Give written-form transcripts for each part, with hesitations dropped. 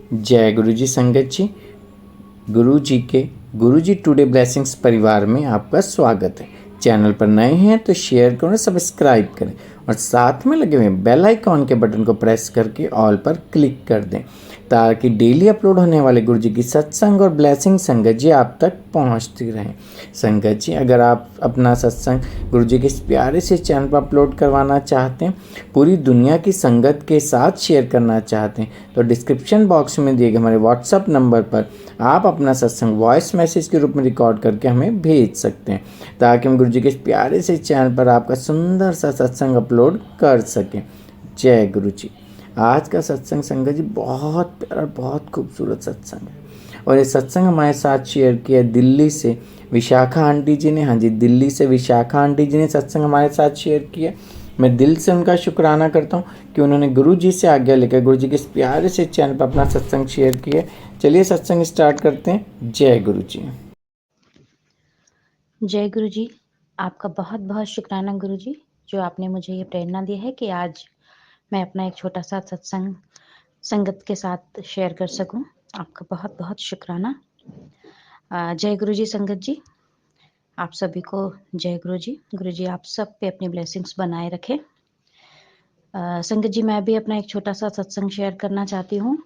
जय गुरु जी संगत जी। गुरु जी के गुरु जी टुडे ब्लेसिंग्स परिवार में आपका स्वागत है। चैनल पर नए हैं तो शेयर करें, सब्सक्राइब करें और साथ में लगे हुए बेल आइकॉन के बटन को प्रेस करके ऑल पर क्लिक कर दें ताकि डेली अपलोड होने वाले गुरु जी की सत्संग और ब्लेसिंग संगत जी आप तक पहुंचती रहें। संगत जी, अगर आप अपना सत्संग गुरु जी के इस प्यारे से चैनल पर अपलोड करवाना चाहते हैं, पूरी दुनिया की संगत के साथ शेयर करना चाहते हैं, तो डिस्क्रिप्शन बॉक्स में दिए गए हमारे व्हाट्सअप नंबर पर आप अपना सत्संग वॉइस मैसेज के रूप में रिकॉर्ड करके हमें भेज सकते हैं ताकि हम गुरु जी के इस प्यारे से चैनल पर आपका सुंदर सा सत्संग अपलोड कर सकें। जय गुरु जी। आज का सत्संग संगत जी बहुत प्यारा, बहुत खूबसूरत सत्संग है और ये सत्संग हमारे साथ शेयर किया दिल्ली से विशाखा आंटी जी ने। हाँ जी, दिल्ली से विशाखा आंटी जी ने सत्संग हमारे साथ शेयर किया। मैं दिल से उनका शुक्राना करता हूँ कि उन्होंने गुरु जी से आज्ञा लेकर गुरु जी के इस प्यारे से चैनल पर अपना सत्संग शेयर किया। चलिए सत्संग स्टार्ट करते हैं। जय गुरु जी। जय गुरु जी। आपका बहुत बहुत शुक्राना गुरु जी, जो आपने मुझे ये प्रेरणा दी है कि आज मैं अपना एक छोटा सा सत्संग संगत के साथ शेयर कर सकूं। आपका बहुत बहुत शुक्राना। जय गुरु जी संगत जी, आप सभी को जय गुरु जी। गुरु जी आप सब पे अपनी ब्लेसिंग्स बनाए रखें। संगत जी, मैं भी अपना एक छोटा सा सत्संग शेयर करना चाहती हूँ।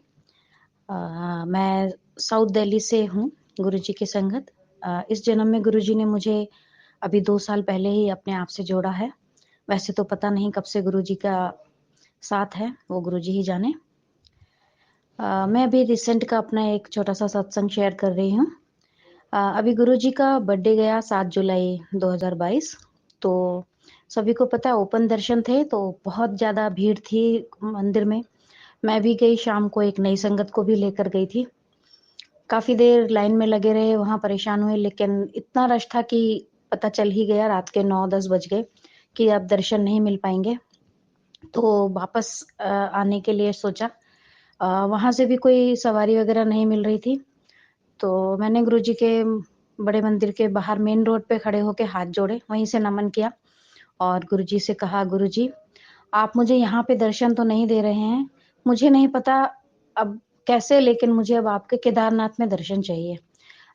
मैं साउथ दिल्ली से हूँ गुरु जी की संगत। इस जन्म में गुरु जी ने मुझे अभी 2 साल पहले ही अपने आप से जोड़ा है। वैसे तो पता नहीं कब से गुरु जी का साथ है, वो गुरु जी ही जाने। मैं अभी रिसेंट का अपना एक छोटा सा सत्संग शेयर कर रही हूँ। अभी गुरु जी का बर्थडे गया 7 जुलाई 2022। तो सभी को पता है ओपन दर्शन थे, तो बहुत ज़्यादा भीड़ थी मंदिर में। मैं भी गई, शाम को एक नई संगत को भी लेकर गई थी। काफ़ी देर लाइन में लगे रहे, वहाँ परेशान हुए, लेकिन इतना रश था कि पता चल ही गया, रात के 9-10 बज गए कि अब दर्शन नहीं मिल पाएंगे। तो वापस आने के लिए सोचा। वहाँ से भी कोई सवारी वगैरह नहीं मिल रही थी, तो मैंने गुरुजी के बड़े मंदिर के बाहर मेन रोड पे खड़े होके हाथ जोड़े, वहीं से नमन किया और गुरुजी से कहा, गुरुजी आप मुझे यहाँ पे दर्शन तो नहीं दे रहे हैं, मुझे नहीं पता अब कैसे, लेकिन मुझे अब आपके केदारनाथ में दर्शन चाहिए।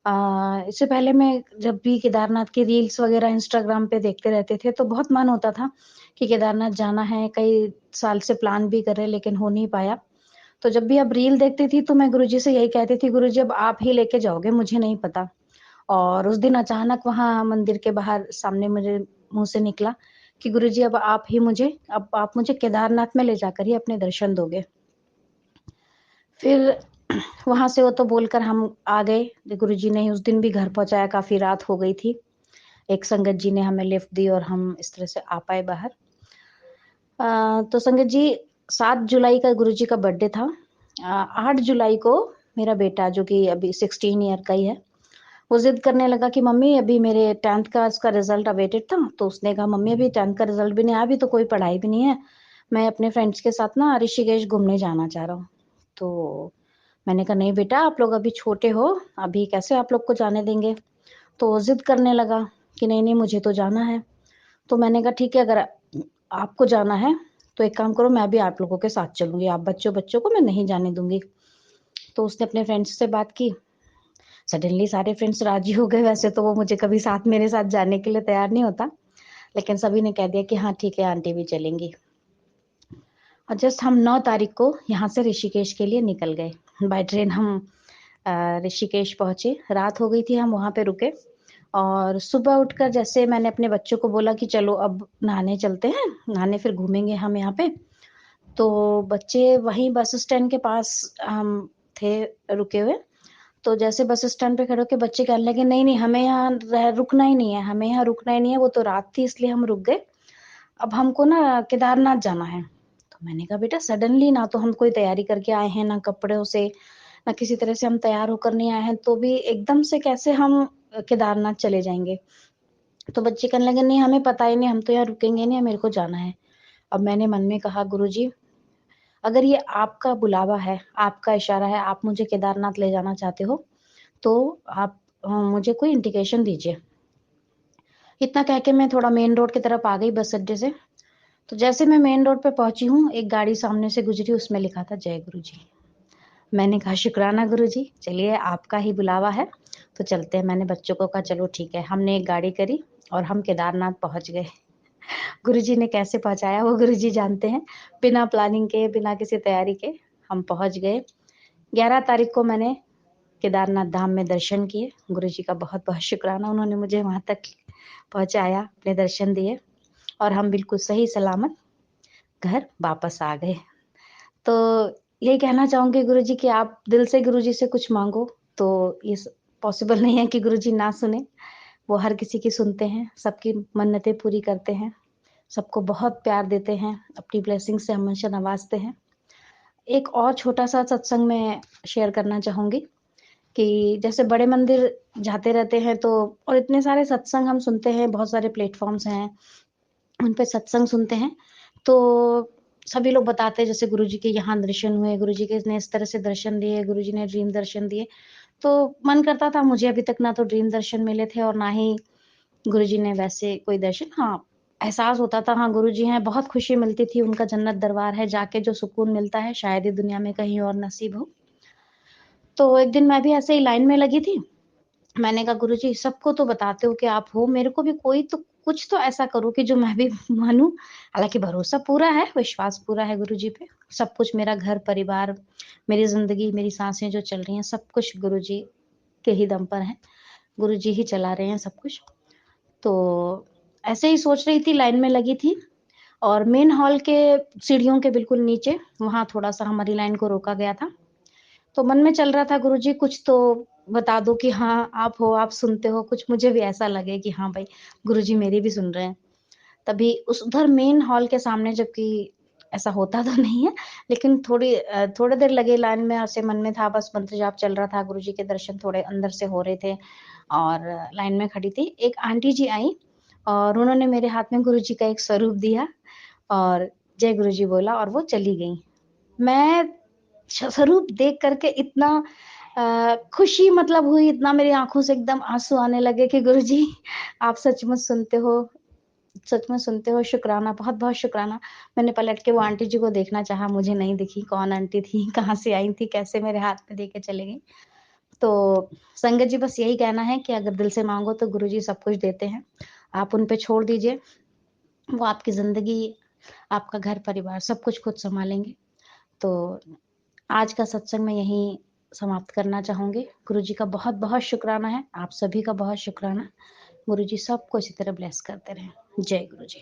इससे पहले मैं जब भी केदारनाथ की रील्स वगैरह इंस्टाग्राम पे देखते रहते थे, तो बहुत मन होता था कि केदारनाथ जाना है, कई साल से प्लान भी कर रहे, लेकिन हो नहीं पाया। तो जब भी अब रील देखती थी, तो मैं गुरुजी से यही कहती थी, गुरुजी अब आप ही लेके जाओगे, मुझे नहीं पता। और उस दिन अचानक वहाँ मंदिर के बाहर सामने मेरे मुँह से निकला कि गुरुजी अब आप मुझे केदारनाथ में ले जाकर ही अपने दर्शन दोगे। फिर वहाँ से वो तो बोलकर हम आ गए। गुरुजी ने उस दिन भी घर पहुँचाया, काफ़ी रात हो गई थी। एक संगत जी ने हमें लिफ्ट दी और हम इस तरह से आ पाए बाहर। तो संगत जी 7 जुलाई का गुरुजी का बर्थडे था। 8 जुलाई को मेरा बेटा, जो कि अभी 16 ईयर का ही है, वो ज़िद करने लगा कि मम्मी अभी मेरे 10th का उसका रिज़ल्ट अवेटेड था, तो उसने कहा मम्मी अभी 10th का रिज़ल्ट भी नहीं आया, अभी तो कोई पढ़ाई भी नहीं है, मैं अपने फ्रेंड्स के साथ ना ऋषिकेश घूमने जाना चाह रहा हूँ। तो मैंने कहा नहीं बेटा, आप लोग अभी छोटे हो, अभी कैसे आप लोग को जाने देंगे? तो वो ज़िद करने लगा कि नहीं, नहीं मुझे तो जाना है। तो मैंने कहा ठीक है, अगर आपको जाना है तो एक काम करो, मैं भी आप लोगों के साथ चलूँगी, आप बच्चों को मैं नहीं जाने दूँगी। तो उसने अपने फ्रेंड्स से बात की। सडनली सारे फ्रेंड्स राज़ी हो गए। वैसे तो वो मुझे कभी साथ मेरे साथ जाने के लिए तैयार नहीं होता, लेकिन सभी ने कह दिया कि हाँ ठीक है, आंटी भी चलेंगी। और जस्ट हम 9 तारीख को यहाँ से ऋषिकेश के लिए निकल गए। बाय ट्रेन हम ऋषिकेश पहुँचे, रात हो गई थी, हम वहाँ पे रुके और सुबह उठकर जैसे मैंने अपने बच्चों को बोला कि चलो अब नहाने चलते हैं, नहाने फिर घूमेंगे हम यहाँ पे। तो बच्चे वहीं बस स्टैंड के पास हम थे रुके हुए। तो जैसे बस स्टैंड पे खड़े होके बच्चे कहने लगे नहीं, नहीं हमें यहाँ रुकना ही नहीं है, हमें यहाँ रुकना ही नहीं है, वो तो रात थी इसलिए हम रुक गए। अब हमको ना केदारनाथ जाना है। तो मैंने कहा बेटा सडनली, ना तो हम कोई तैयारी करके आए हैं, ना कपड़ों से, ना किसी तरह से हम तैयार होकर नहीं आए हैं, तो भी एकदम से कैसे हम केदारनाथ चले जाएँगे? तो बच्चे कहने लगे नहीं हमें पता ही नहीं, हम तो यहाँ रुकेंगे नहीं, मेरे को जाना है। अब मैंने मन में कहा गुरुजी, अगर ये आपका बुलावा है, आपका इशारा है, आप मुझे केदारनाथ ले जाना चाहते हो, तो आप मुझे कोई इंडिकेशन दीजिए। इतना कह के मैं थोड़ा मेन रोड की तरफ आ गई बस अड्डे से। तो जैसे मैं मेन रोड पे पहुँची हूँ, एक गाड़ी सामने से गुज़री, उसमें लिखा था जय गुरु जी। मैंने कहा शुक्राना गुरुजी, चलिए आपका ही बुलावा है, तो चलते हैं। मैंने बच्चों को कहा चलो ठीक है, हमने एक गाड़ी करी और हम केदारनाथ पहुँच गए। गुरुजी ने कैसे पहुँचाया वो गुरुजी जानते हैं, बिना प्लानिंग के, बिना किसी तैयारी के हम पहुँच गए। 11 तारीख को मैंने केदारनाथ धाम में दर्शन किए। गुरुजी का बहुत-बहुत शुक्राना, उन्होंने मुझे वहाँ तक पहुँचाया, अपने दर्शन दिए और हम बिल्कुल सही सलामत घर वापस आ गए। तो यही कहना चाहूँगी गुरुजी कि आप दिल से गुरुजी से कुछ माँगो, तो ये पॉसिबल नहीं है कि गुरुजी ना सुने। वो हर किसी की सुनते हैं, सबकी मन्नतें पूरी करते हैं, सबको बहुत प्यार देते हैं, अपनी ब्लेसिंग से हमेशा नवाज़ते हैं। एक और छोटा-सा सत्संग मैं शेयर करना चाहूँगी कि जैसे बड़े मंदिर जाते रहते हैं तो और इतने सारे सत्संग हम सुनते हैं, बहुत सारे प्लेटफ़ॉर्म्स हैं, उन पे सत्संग सुनते हैं, तो सभी लोग बताते हैं जैसे गुरुजी के यहाँ दर्शन हुए, गुरुजी के ने इस तरह से दर्शन दिए, गुरुजी ने ड्रीम दर्शन दिए। तो मन करता था मुझे अभी तक ना तो ड्रीम दर्शन मिले थे और ना ही गुरुजी ने वैसे कोई दर्शन हाँ, एहसास होता था हाँ, गुरुजी हैं, बहुत खुशी मिलती थी, उनका जन्नत दरबार है, जाके जो सुकून मिलता है शायद ही दुनिया में कहीं और नसीब हो। तो एक दिन मैं भी ऐसे ही लाइन में लगी थी, मैंने कहा गुरुजी सबको तो बताते हो कि आप हो, मेरे को भी कोई तो कुछ तो ऐसा करो कि जो मैं भी मानूँ। हालाँकि भरोसा पूरा है, विश्वास पूरा है गुरुजी पे। सब कुछ मेरा घर परिवार, मेरी ज़िंदगी, मेरी साँसें जो चल रही हैं, सब कुछ गुरुजी के ही दम पर है। गुरुजी ही चला रहे हैं सब कुछ। तो ऐसे ही सोच रही थी, लाइन में लगी थी और मेन हॉल के सीढ़ियों के बिल्कुल नीचे, वहाँ थोड़ा-सा हमारी लाइन को रोका गया था। तो मन में चल रहा था गुरुजी कुछ तो बता दो कि हाँ, आप हो, आप सुनते हो, कुछ मुझे भी ऐसा लगे कि हाँ भाई, गुरुजी मेरी भी सुन रहे हैं। तभी उस उधर मेन हॉल के सामने जबकि ऐसा होता तो नहीं है, लेकिन थोड़ी देर लगे लाइन में ऐसे मन में था बस मंत्र जाप चल रहा था, गुरुजी के दर्शन थोड़े अंदर से हो रहे थे और लाइन में खड़ी थी। एक आंटी जी आईं और उन्होंने मेरे हाथ में गुरुजी का एक स्वरूप दिया और जय गुरुजी बोला और वो चली गईं। मैं स्वरूप देख कर के इतना खुशी मतलब हुई, इतना मेरी आँखों से एकदम आँसू आने लगे कि गुरुजी आप सचमुच सुनते हो, सचमुच सुनते हो, शुक्राना, बहुत-बहुत शुक्राना। मैंने पलट के वो आंटी जी को देखना चाहा, मुझे नहीं दिखी, कौन आंटी थी, कहाँ से आई थी, कैसे मेरे हाथ में देके चली गईं। तो संगत जी बस यही कहना है कि अगर दिल से माँगो तो गुरुजी सब कुछ देते हैं। आप उन पे छोड़ दीजिए, वो आपकी ज़िंदगी, आपका घर परिवार सब कुछ खुद सँभालेंगे। तो आज का सत्संग मैं यहीं समाप्त करना चाहूँगी। गुरुजी का बहुत-बहुत शुक्राना है। आप सभी का बहुत शुक्राना। गुरुजी सबको इसी तरह ब्लेस करते रहें। जय गुरुजी।